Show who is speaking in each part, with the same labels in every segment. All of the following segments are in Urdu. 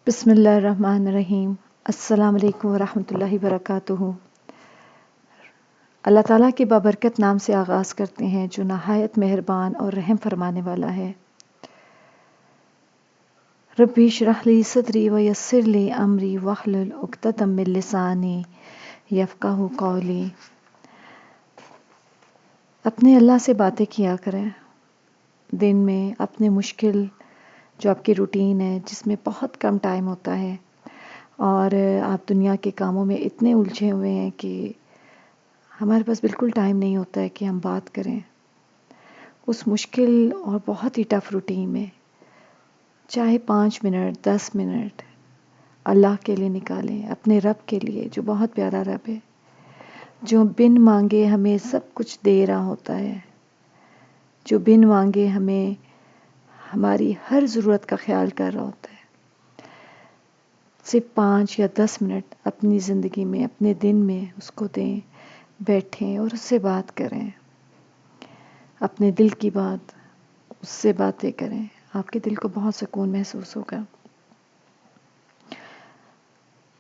Speaker 1: بسم اللہ الرحمن الرحیم۔ السلام علیکم ورحمۃ اللہ وبرکاتہ۔ اللہ تعالیٰ کے بابرکت نام سے آغاز کرتے ہیں جو نہایت مہربان اور رحم فرمانے والا ہے۔ ربی اشرح لی صدری ویسر لی امری واحلل عقدۃ من لسانی یفقہوا قولی۔ اپنے اللہ سے باتیں کیا کریں دن میں، اپنے مشکل جو آپ کی روٹین ہے جس میں بہت کم ٹائم ہوتا ہے اور آپ دنیا کے کاموں میں اتنے الجھے ہوئے ہیں کہ ہمارے پاس بالکل ٹائم نہیں ہوتا ہے کہ ہم بات کریں۔ اس مشکل اور بہت ہی ٹف روٹین میں چاہے 5 منٹ 10 منٹ اللہ کے لیے نکالیں، اپنے رب کے لیے جو بہت پیارا رب ہے، جو بن مانگے ہمیں سب کچھ دے رہا ہوتا ہے، جو بن مانگے ہمیں ہماری ہر ضرورت کا خیال کر رہا ہوتا ہے۔ صرف 5 یا 10 منٹ اپنی زندگی میں، اپنے دن میں اس کو دیں، بیٹھیں اور اس سے بات کریں، اپنے دل کی بات اس سے باتیں کریں، آپ کے دل کو بہت سکون محسوس ہوگا۔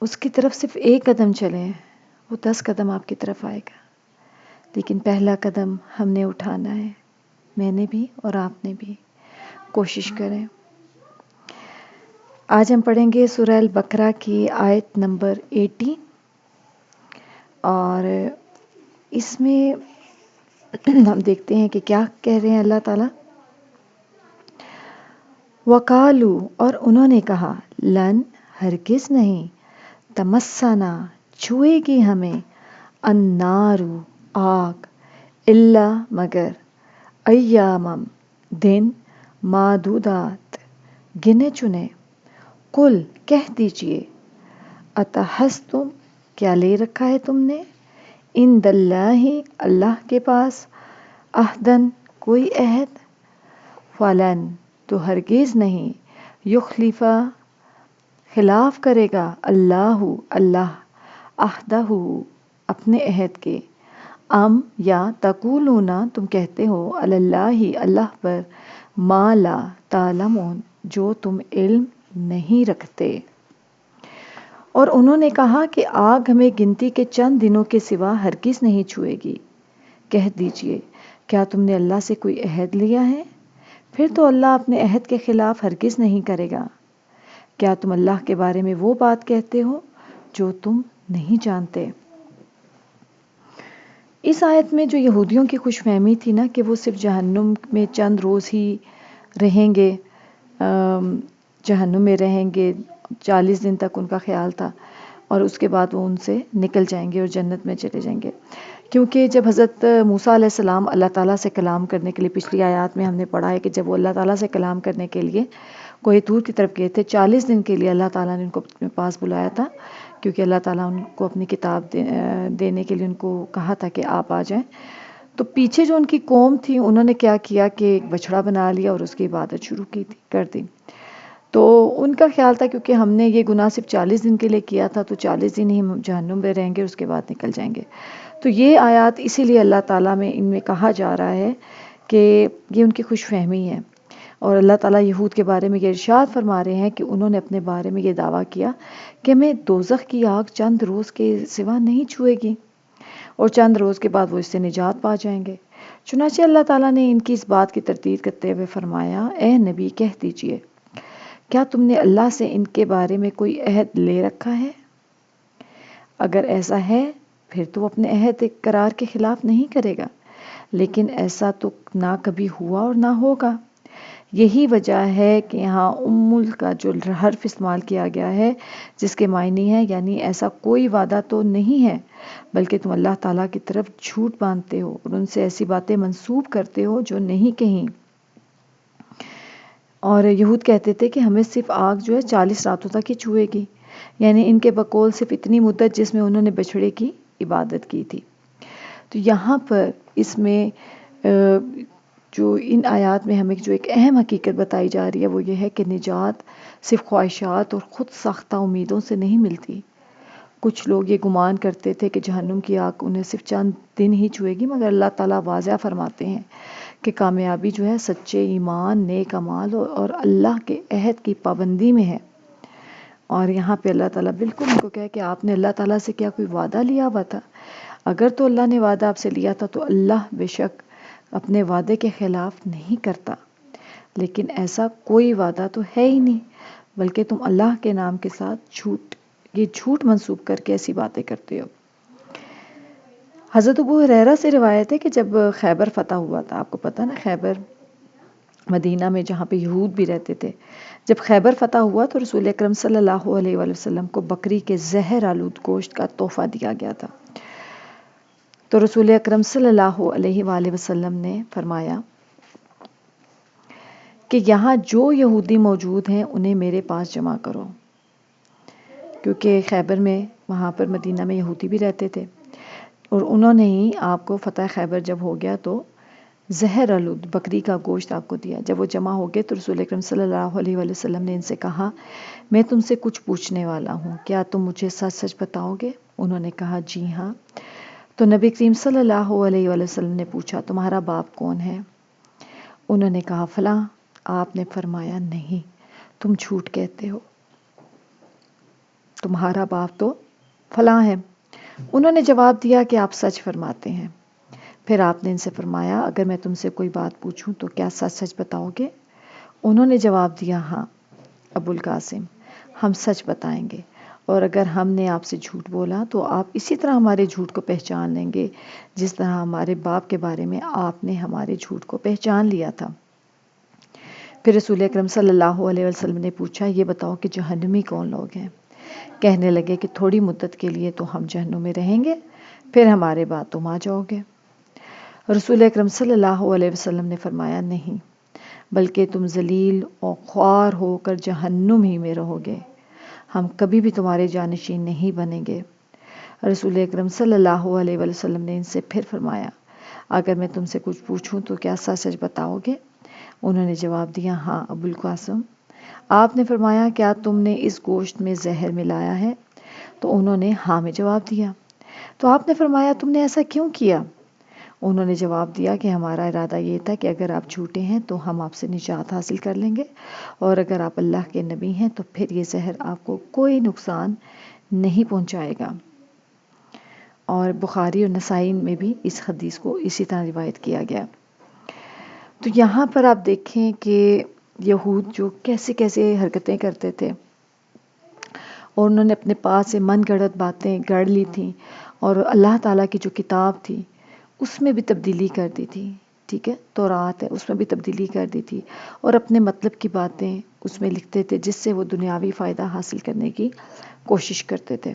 Speaker 1: اس کی طرف صرف ایک قدم چلیں، وہ 10 قدم آپ کی طرف آئے گا، لیکن پہلا قدم ہم نے اٹھانا ہے، میں نے بھی اور آپ نے بھی۔ کوشش کریں۔ آج ہم پڑھیں گے سورہ البقرہ کی آیت نمبر 80 اور اس میں ہم دیکھتے ہیں کہ کیا کہہ رہے ہیں اللہ تعالیٰ۔ وَقَالُوا، اور انہوں نے کہا، لن، ہرگز نہیں، تمسنا، چھوئے گی ہمیں، النار، آگ، الا، مگر، ایامم، دن، معدودات، گنے چنے، قل، کہہ دیجئے، اتحستم، کیا لے رکھا ہے تم نے، عند اللہ، اللہ کے پاس، عہدن، کوئی عہد، فلن، تو ہرگز نہیں، یخلفا، خلاف کرے گا، اللہ، اللہ، عہدہ، اپنے عہد کے، ام، یا تقولون، تم کہتے ہو، علی اللہ، اللہ پر، ما لا تعلمون، جو تم علم نہیں رکھتے۔ اور انہوں نے کہا کہ آگ ہمیں گنتی کے چند دنوں کے سوا ہرگز نہیں چھوئے گی۔ کہہ دیجئے، کیا تم نے اللہ سے کوئی عہد لیا ہے؟ پھر تو اللہ اپنے عہد کے خلاف ہرگز نہیں کرے گا۔ کیا تم اللہ کے بارے میں وہ بات کہتے ہو جو تم نہیں جانتے؟ اس آیت میں جو یہودیوں کی خوش فہمی تھی نا کہ وہ صرف جہنم میں چند روز ہی رہیں گے، جہنم میں رہیں گے 40 دن تک ان کا خیال تھا، اور اس کے بعد وہ ان سے نکل جائیں گے اور جنت میں چلے جائیں گے۔ کیونکہ جب حضرت موسیٰ علیہ السلام اللہ تعالیٰ سے کلام کرنے کے لیے، پچھلی آیات میں ہم نے پڑھا ہے کہ جب وہ اللہ تعالیٰ سے کلام کرنے کے لیے کوہ طور کی طرف گئے تھے، 40 دن کے لیے اللہ تعالیٰ نے ان کو اپنے پاس بلایا تھا، کیونکہ اللہ تعالیٰ ان کو اپنی کتاب دینے کے لیے ان کو کہا تھا کہ آپ آ جائیں۔ تو پیچھے جو ان کی قوم تھی انہوں نے کیا کیا کہ ایک بچڑا بنا لیا اور اس کی عبادت شروع کر دی۔ تو ان کا خیال تھا کیونکہ ہم نے یہ گناہ صرف 40 دن کے لیے کیا تھا تو 40 دن ہی ہم جہنم میں رہیں گے، اس کے بعد نکل جائیں گے۔ تو یہ آیات اسی لیے اللہ تعالیٰ میں ان میں کہا جا رہا ہے کہ یہ ان کی خوش فہمی ہے، اور اللہ تعالیٰ یہود کے بارے میں یہ ارشاد فرما رہے ہیں کہ انہوں نے اپنے بارے میں یہ دعویٰ کیا کہ ہمیں دوزخ کی آگ چند روز کے سوا نہیں چھوئے گی، اور چند روز کے بعد وہ اس سے نجات پا جائیں گے۔ چنانچہ اللہ تعالیٰ نے ان کی اس بات کی تردید کرتے ہوئے فرمایا، اے نبی، کہہ دیجئے، کیا تم نے اللہ سے ان کے بارے میں کوئی عہد لے رکھا ہے؟ اگر ایسا ہے پھر تو اپنے عہد اقرار کے خلاف نہیں کرے گا، لیکن ایسا تو نہ کبھی ہوا اور نہ ہوگا۔ یہی وجہ ہے کہ یہاں ام کا جو حرف استعمال کیا گیا ہے جس کے معنی ہے یعنی ایسا کوئی وعدہ تو نہیں ہے، بلکہ تم اللہ تعالیٰ کی طرف جھوٹ باندھتے ہو اور ان سے ایسی باتیں منسوب کرتے ہو جو نہیں کہیں۔ اور یہود کہتے تھے کہ ہمیں صرف آگ جو ہے 40 راتوں تک ہی چھوئے گی، یعنی ان کے بقول صرف اتنی مدت جس میں انہوں نے بچھڑے کی عبادت کی تھی۔ تو یہاں پر اس میں جو ان آیات میں ہمیں جو ایک اہم حقیقت بتائی جا رہی ہے وہ یہ ہے کہ نجات صرف خواہشات اور خود ساختہ امیدوں سے نہیں ملتی۔ کچھ لوگ یہ گمان کرتے تھے کہ جہنم کی آگ انہیں صرف چند دن ہی چھوئے گی، مگر اللہ تعالیٰ واضح فرماتے ہیں کہ کامیابی جو ہے سچے ایمان، نیک اعمال اور اللہ کے عہد کی پابندی میں ہے۔ اور یہاں پہ اللہ تعالیٰ بالکل ان کو کہے کہ آپ نے اللہ تعالیٰ سے کیا کوئی وعدہ لیا ہوا تھا؟ اگر تو اللہ نے وعدہ آپ سے لیا تھا تو اللہ بے شک اپنے وعدے کے خلاف نہیں کرتا، لیکن ایسا کوئی وعدہ تو ہے ہی نہیں، بلکہ تم اللہ کے نام کے ساتھ یہ جھوٹ منسوب کر کے ایسی باتیں کرتے ہو۔ حضرت ابو ہریرہ سے روایت ہے کہ جب خیبر فتح ہوا تھا، آپ کو پتہ نا خیبر مدینہ میں جہاں پہ یہود بھی رہتے تھے، جب خیبر فتح ہوا تو رسول اکرم صلی اللہ علیہ وآلہ وسلم کو بکری کے زہر آلود گوشت کا تحفہ دیا گیا تھا۔ تو رسول اکرم صلی اللہ علیہ وآلہ وسلم نے فرمایا کہ یہاں جو یہودی موجود ہیں انہیں میرے پاس جمع کرو، کیونکہ خیبر میں وہاں پر مدینہ میں یہودی بھی رہتے تھے، اور انہوں نے ہی آپ کو فتح خیبر جب ہو گیا تو زہر آلود بکری کا گوشت آپ کو دیا۔ جب وہ جمع ہو گئے تو رسول اکرم صلی اللہ علیہ وآلہ وسلم نے ان سے کہا، میں تم سے کچھ پوچھنے والا ہوں، کیا تم مجھے سچ سچ بتاؤ گے؟ انہوں نے کہا جی ہاں۔ تو نبی کریم صلی اللہ علیہ وآلہ وسلم نے پوچھا، تمہارا باپ کون ہے؟ انہوں نے کہا فلاں۔ آپ نے فرمایا نہیں، تم جھوٹ کہتے ہو، تمہارا باپ تو فلاں ہے۔ انہوں نے جواب دیا کہ آپ سچ فرماتے ہیں۔ پھر آپ نے ان سے فرمایا، اگر میں تم سے کوئی بات پوچھوں تو کیا سچ سچ بتاؤ گے؟ انہوں نے جواب دیا ہاں ابو القاسم، ہم سچ بتائیں گے، اور اگر ہم نے آپ سے جھوٹ بولا تو آپ اسی طرح ہمارے جھوٹ کو پہچان لیں گے جس طرح ہمارے باپ کے بارے میں آپ نے ہمارے جھوٹ کو پہچان لیا تھا۔ پھر رسول اکرم صلی اللہ علیہ وسلم نے پوچھا، یہ بتاؤ کہ جہنمی کون لوگ ہیں؟ کہنے لگے کہ تھوڑی مدت کے لیے تو ہم جہنم میں رہیں گے، پھر ہمارے بعد تم آ جاؤ گے۔ رسول اکرم صلی اللہ علیہ وسلم نے فرمایا نہیں، بلکہ تم ذلیل اور خوار ہو کر جہنم ہی میں رہو گے، ہم کبھی بھی تمہارے جانشین نہیں بنیں گے۔ رسول اکرم صلی اللہ علیہ وسلم نے ان سے پھر فرمایا، اگر میں تم سے کچھ پوچھوں تو کیا سچ سچ بتاؤ گے؟ انہوں نے جواب دیا ہاں ابو القاسم۔ آپ نے فرمایا، کیا تم نے اس گوشت میں زہر ملایا ہے؟ تو انہوں نے ہاں میں جواب دیا۔ تو آپ نے فرمایا، تم نے ایسا کیوں کیا؟ انہوں نے جواب دیا کہ ہمارا ارادہ یہ تھا کہ اگر آپ جھوٹے ہیں تو ہم آپ سے نجات حاصل کر لیں گے، اور اگر آپ اللہ کے نبی ہیں تو پھر یہ زہر آپ کو کوئی نقصان نہیں پہنچائے گا۔ اور بخاری اور نسائی میں بھی اس حدیث کو اسی طرح روایت کیا گیا۔ تو یہاں پر آپ دیکھیں کہ یہود جو کیسے کیسے حرکتیں کرتے تھے، اور انہوں نے اپنے پاس سے من گھڑت باتیں گڑھ لی تھیں، اور اللہ تعالیٰ کی جو کتاب تھی اس میں بھی تبدیلی کر دی تھی، ٹھیک ہے، تورات ہے اس میں بھی تبدیلی کر دی تھی، اور اپنے مطلب کی باتیں اس میں لکھتے تھے جس سے وہ دنیاوی فائدہ حاصل کرنے کی کوشش کرتے تھے۔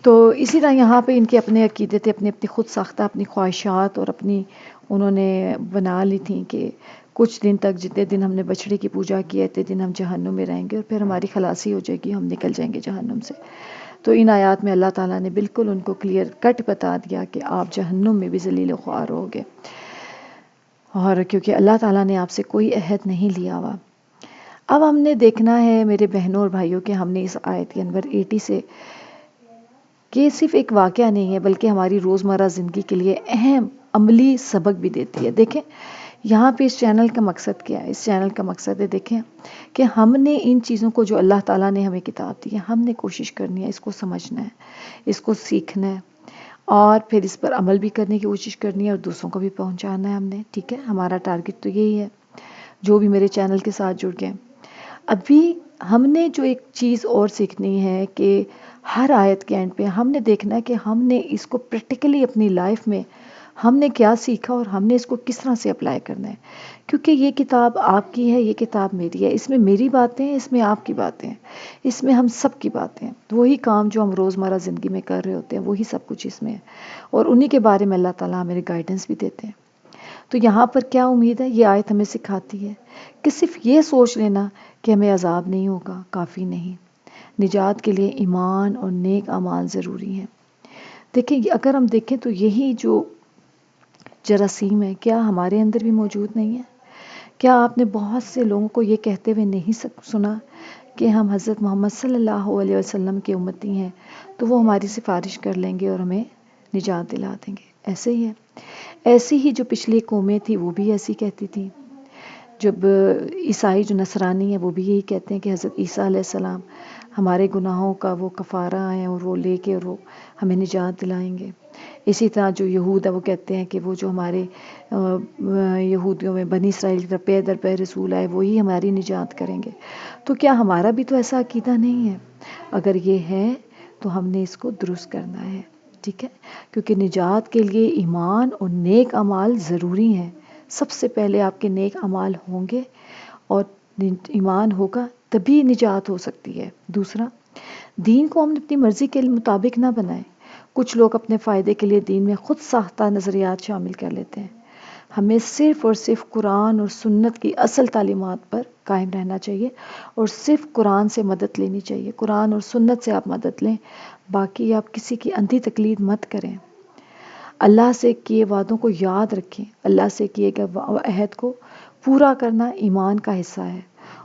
Speaker 1: تو اسی طرح یہاں پہ ان کے اپنے عقیدے تھے، اپنی خود ساختہ اپنی خواہشات، اور اپنی انہوں نے بنا لی تھیں کہ کچھ دن تک، جتنے دن ہم نے بچڑے کی پوجا کی ہے اتنے دن ہم جہنم میں رہیں گے، اور پھر ہماری خلاصی ہو جائے گی، ہم نکل جائیں گے جہنم سے۔ تو ان آیات میں اللہ تعالیٰ نے بالکل ان کو کلیئر کٹ بتا دیا کہ آپ جہنم میں بھی ذلیل و خوار ہوگے، اور کیونکہ اللہ تعالیٰ نے آپ سے کوئی عہد نہیں لیا ہوا۔ اب ہم نے دیکھنا ہے میرے بہنوں اور بھائیوں کہ ہم نے اس آیت نمبر 80 سے، کہ صرف ایک واقعہ نہیں ہے بلکہ ہماری روزمرہ زندگی کے لیے اہم عملی سبق بھی دیتی ہے۔ دیکھیں یہاں پہ اس چینل کا مقصد کیا ہے؟ اس چینل کا مقصد ہے، دیکھیں کہ ہم نے ان چیزوں کو جو اللہ تعالیٰ نے ہمیں کتاب دی ہے، ہم نے کوشش کرنی ہے اس کو سمجھنا ہے، اس کو سیکھنا ہے، اور پھر اس پر عمل بھی کرنے کی کوشش کرنی ہے، اور دوسروں کو بھی پہنچانا ہے ہم نے، ٹھیک ہے۔ ہمارا ٹارگٹ تو یہی ہے، جو بھی میرے چینل کے ساتھ جڑ گئے۔ ابھی ہم نے جو ایک چیز اور سیکھنی ہے کہ ہر آیت کے اینڈ پہ ہم نے دیکھنا ہے کہ ہم نے اس کو پریکٹیکلی اپنی لائف میں ہم نے کیا سیکھا، اور ہم نے اس کو کس طرح سے اپلائی کرنا ہے، کیونکہ یہ کتاب آپ کی ہے، یہ کتاب میری ہے، اس میں میری باتیں ہیں، اس میں آپ کی باتیں ہیں، اس میں ہم سب کی باتیں ہیں، وہی کام جو ہم روزمرہ زندگی میں کر رہے ہوتے ہیں وہی سب کچھ اس میں ہے، اور انہی کے بارے میں اللہ تعالیٰ ہمیں گائیڈنس بھی دیتے ہیں۔ تو یہاں پر کیا امید ہے؟ یہ آیت ہمیں سکھاتی ہے کہ صرف یہ سوچ لینا کہ ہمیں عذاب نہیں ہوگا کافی نہیں، نجات کے لیے ایمان اور نیک اعمال ضروری ہیں۔ دیکھیں اگر ہم دیکھیں تو یہی جو جراثیم ہے کیا ہمارے اندر بھی موجود نہیں ہے؟ کیا آپ نے بہت سے لوگوں کو یہ کہتے ہوئے نہیں سنا کہ ہم حضرت محمد صلی اللہ علیہ وسلم کے امتی ہیں تو وہ ہماری سفارش کر لیں گے اور ہمیں نجات دلا دیں گے؟ ایسے ہی ہے، ایسی ہی جو پچھلی قومیں تھی وہ بھی ایسی کہتی تھی، جب عیسائی جو نصرانی ہیں وہ بھی یہی کہتے ہیں کہ حضرت عیسیٰ علیہ السلام ہمارے گناہوں کا وہ کفارہ ہیں اور وہ لے کے اور وہ ہمیں نجات دلائیں گے. اسی طرح جو یہود ہے وہ کہتے ہیں کہ وہ جو ہمارے یہودیوں میں بنی اسرائیل کی طرف پے در پے رسول آئے وہی ہماری نجات کریں گے. تو کیا ہمارا بھی تو ایسا عقیدہ نہیں ہے؟ اگر یہ ہے تو ہم نے اس کو درست کرنا ہے. ٹھیک ہے، کیونکہ نجات کے لیے ایمان اور نیک اعمال ضروری ہیں. سب سے پہلے آپ کے نیک اعمال ہوں گے اور ایمان ہوگا تبھی نجات ہو سکتی ہے. دوسرا، دین کو ہم اپنی مرضی کے مطابق نہ بنائیں. کچھ لوگ اپنے فائدے کے لیے دین میں خود ساختہ نظریات شامل کر لیتے ہیں. ہمیں صرف اور صرف قرآن اور سنت کی اصل تعلیمات پر قائم رہنا چاہیے اور صرف قرآن سے مدد لینی چاہیے. قرآن اور سنت سے آپ مدد لیں، باقی آپ کسی کی اندھی تقلید مت کریں. اللہ سے کیے وعدوں کو یاد رکھیں. اللہ سے کیے گئے عہد کو پورا کرنا ایمان کا حصہ ہے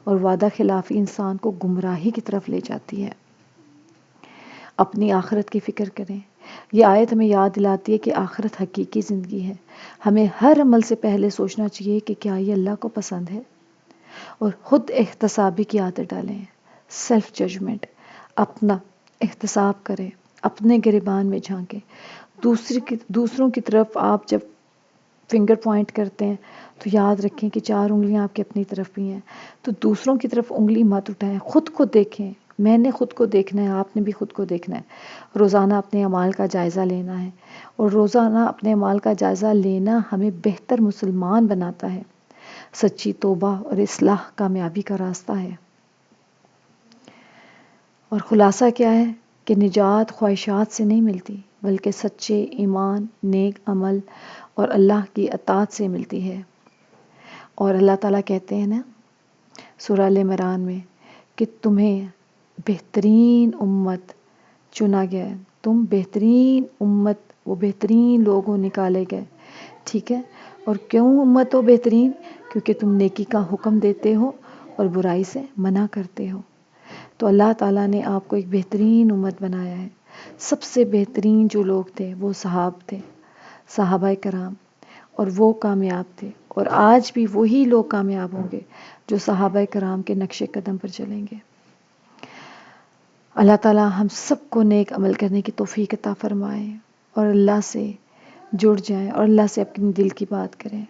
Speaker 1: اور وعدہ خلافی انسان کو گمراہی کی طرف لے جاتی ہے. اپنی آخرت کی فکر کریں. یہ آیت ہمیں یاد دلاتی ہے کہ آخرت حقیقی زندگی ہے. ہمیں ہر عمل سے پہلے سوچنا چاہیے کہ کیا یہ اللہ کو پسند ہے، اور خود احتسابی کی عادت ڈالیں. سیلف ججمنٹ، اپنا احتساب کریں، اپنے گریبان میں جھانکیں. دوسروں کی طرف آپ جب فنگر پوائنٹ کرتے ہیں تو یاد رکھیں کہ 4 انگلیاں آپ کی اپنی طرف بھی ہیں. تو دوسروں کی طرف انگلی مت اٹھائیں، خود کو دیکھیں. میں نے خود کو دیکھنا ہے، آپ نے بھی خود کو دیکھنا ہے. روزانہ اپنے اعمال کا جائزہ لینا ہے، اور روزانہ اپنے اعمال کا جائزہ لینا ہمیں بہتر مسلمان بناتا ہے. سچی توبہ اور اصلاح کامیابی کا راستہ ہے. اور خلاصہ کیا ہے کہ نجات خواہشات سے نہیں ملتی بلکہ سچے ایمان، نیک عمل اور اللہ کی اطاعت سے ملتی ہے. اور اللہ تعالیٰ کہتے ہیں نا سورہ ال عمران میں کہ تمہیں بہترین امت چنا گیا ہے، تم بہترین امت، وہ بہترین لوگوں نکالے گئے. ٹھیک ہے، اور کیوں امت ہو بہترین؟ کیونکہ تم نیکی کا حکم دیتے ہو اور برائی سے منع کرتے ہو. تو اللہ تعالیٰ نے آپ کو ایک بہترین امت بنایا ہے. سب سے بہترین جو لوگ تھے وہ صحابہ کرام، اور وہ کامیاب تھے. اور آج بھی وہی لوگ کامیاب ہوں گے جو صحابہ کرام کے نقش قدم پر چلیں گے. اللہ تعالیٰ ہم سب کو نیک عمل کرنے کی توفیق عطا فرمائے اور اللہ سے جڑ جائیں اور اللہ سے اپنی دل کی بات کریں.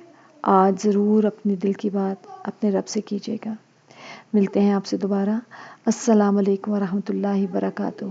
Speaker 1: آج ضرور اپنی دل کی بات اپنے رب سے کیجیے گا. ملتے ہیں آپ سے دوبارہ. السلام علیکم ورحمۃ اللہ وبرکاتہ.